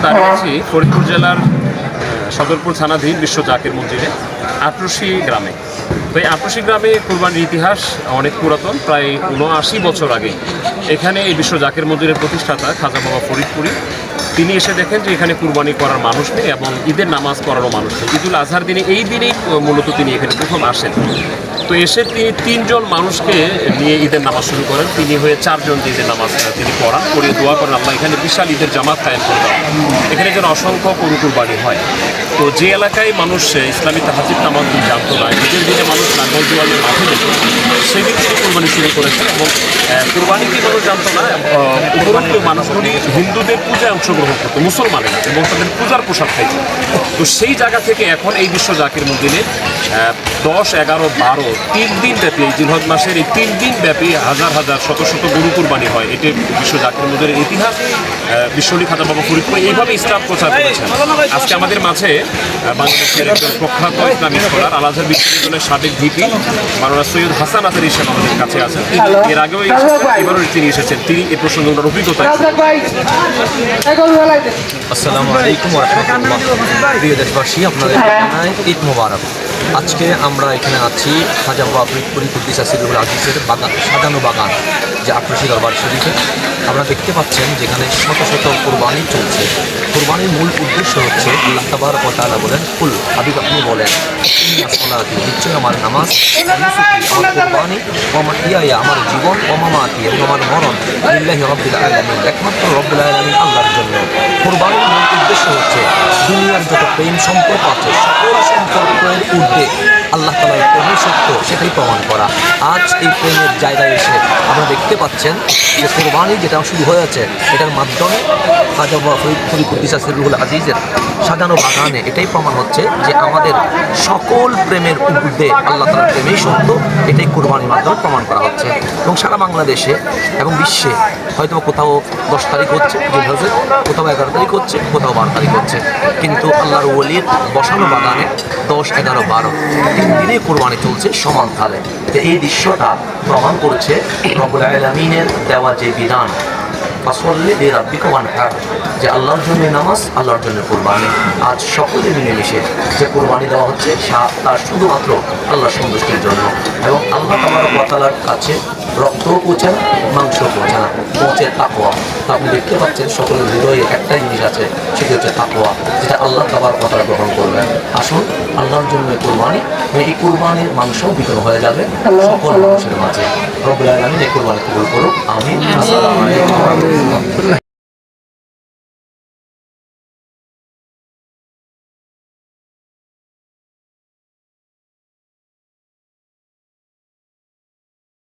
দাঁড়িয়ে আছি ফরিদপুর জেলার সদরপুর থানাধীন বিশ্ব জাকির মসজিদে আটরশি গ্রামে। তো এই আটরশি গ্রামে কুরবানির ইতিহাস অনেক পুরাতন, প্রায় ৭৯ বছর আগে এখানে এই বিশ্ব জাকির মসজিদের প্রতিষ্ঠাতা খাজা বাবা ফরিদপুরি তিনি এসে দেখেন যে এখানে কুরবানি করার মানুষ নেই এবং ঈদের নামাজ পড়ারও মানুষ নেই। ঈদুল আজহার দিনে এই দিনেই মূলত তিনি এখানে প্রথম আসেন। তো এসে তিনি ৩ জন মানুষকে নিয়ে ঈদের নামাজ শুরু করেন। তিনি হয়ে 4 জন ঈদের নামাজ তিনি পড়ান, পড়িয়ে দোয়া করেন আল্লাহ এখানে বিশাল ঈদের জামাত কায়েম করে দেওয়া, এখানে যেন অসংখ্য গরু কুরবানি হয়। তো যে এলাকায় মানুষ ইসলামী তাহাজ্জুদ নামাজ জানতো না, ঈদের দিনে মানুষ নাঙ্গল জোয়ালের মাঠে যেত, সেদিন তিনি কুরবানি শুরু করেছেন। এবং কুরবানি কি মানুষ জানতো না, উপরন্তু মানুষগুলি হিন্দুদের পূজায় অংশগ্রহণ করতো, মুসলমানেরা, এবং তাদের পূজার পোশাক খাইত। তো সেই জায়গা থেকে এখন এই বিশ্ব জাকির মসজিদে 10, 11, 12 3 দিন ব্যাপী, এই জিলহজ মাসের এই 3 দিন ব্যাপী হাজার হাজার শত শত গরু কুরবানি হয়। এটি বিশ্ব জাকির মসজিদের ইতিহাস। বিশ্বলী খাজা বাবা ফরিদপুর এইভাবে ইসলাম প্রচার করেছেন। আজকে আমাদের মাঝে বাংলাদেশের একজন প্রখ্যাত ইসলামী স্কলার, আল আজহার বিশ্ববিদ্যালয়ের সাবেক ভিপি মাওলানা সৈয়দ হাসান আজারি সাহেব আমাদের কাছে আছেন। এর আগেও এবারও তিনি এসেছেন, তিনি এই প্রসঙ্গে ওনার অভিজ্ঞতা। আসসালামু আলাইকুম ওয়া রাহমাতুল্লাহ। প্রিয় দেশবাসী, আপনাদের জানাই ঈদ মোবারক। আজকে আমরা এখানে আছি খাজা বাবা ফরিদপুরি কুদ্দিস সিররুল আজিজের বাগান, সাজানো বাগান, যে আটরশি দরবার শরীফে আমরা দেখতে পাচ্ছেন যেখানে শত শত কোরবানি চলছে। কোরবানির মূল উদ্দেশ্য হচ্ছে আল্লাহ তাবারক ওয়া তাআলা বলেন, কুল হাবিব আপনি বলেন, নিশ্চয় আমার নামাজ, আমার কোরবানি, আমার ইয়ায়া, আমার জীবন, মামাতি এবং আমার মরণ লিল্লাহি রাব্বিল আলামিন, একমাত্র রব্বুল আলামিন আল্লাহর জন্য। কোরবানির মূল উদ্দেশ্য হচ্ছে দুনিয়ার যত প্রেম সম্পর্ক আছে সকল সম্পর্কের ঊর্ধ্বে আল্লাহ তাআলার প্রেমই সত্য, সেটাই প্রমাণ করা। আজ এই প্রেমের জায়গায় এসে আমরা দেখতে পাচ্ছেন যে কোরবানি যেটা শুরু হয়েছে, এটার মাধ্যমে খাজা বাবা ফরিদপুরি কুদ্দিস সিররুল আজিজের সাজানো বাগানে এটাই প্রমাণ হচ্ছে যে আমাদের সকল প্রেমের ঊর্ধ্বে আল্লাহ তাআলার প্রেমেই সত্য, এটাই কোরবানির মাধ্যমে প্রমাণ করা হচ্ছে। এবং সারা বাংলাদেশে এবং বিশ্বে হয়তো কোথাও 10 তারিখ হচ্ছে জিলহজের, কোথাও 11 তারিখ হচ্ছে, কোথাও 12 তারিখ হচ্ছে, কিন্তু আল্লাহর ওলির বসানো বাগানে 10, 11, 12 3 দিনে কোরবানি চলছে সমান তালে। তো এই দৃশ্যটা প্রমাণ করছে রব্বুল আলামিনের দেওয়া যে বিধান, ফাসল্লি লিরাব্বিকা ওয়ানহার, যে আল্লাহর জন্য নামাজ, আল্লাহর জন্য কোরবানি। আজ সকলে মিলেমিশে যে কোরবানি দেওয়া হচ্ছে তার শুধুমাত্র আল্লাহর সন্তুষ্টির জন্য। এবং আল্লাহ তাবারক ওয়া তাআলার কাছে রক্তও পৌঁছে না, মাংসও পৌঁছে না, পৌঁছে তাকওয়া। আপনি দেখতে পাচ্ছেন সকলের হৃদয়ে একটাই জিনিস আছে, সেটি হচ্ছে তাকওয়া, যেটা আল্লাহ তাবারক ওয়া তাআলা গ্রহণ করবেন। আসুন আল্লাহর জন্য কোরবানি, এই কোরবানির মাংসও বিতরণ হয়ে যাবে সকল মানুষের মাঝে। রব্বুল আলামিন এই কোরবানি কবুল করুক, আমিন। আসসালামু আলাইকুম।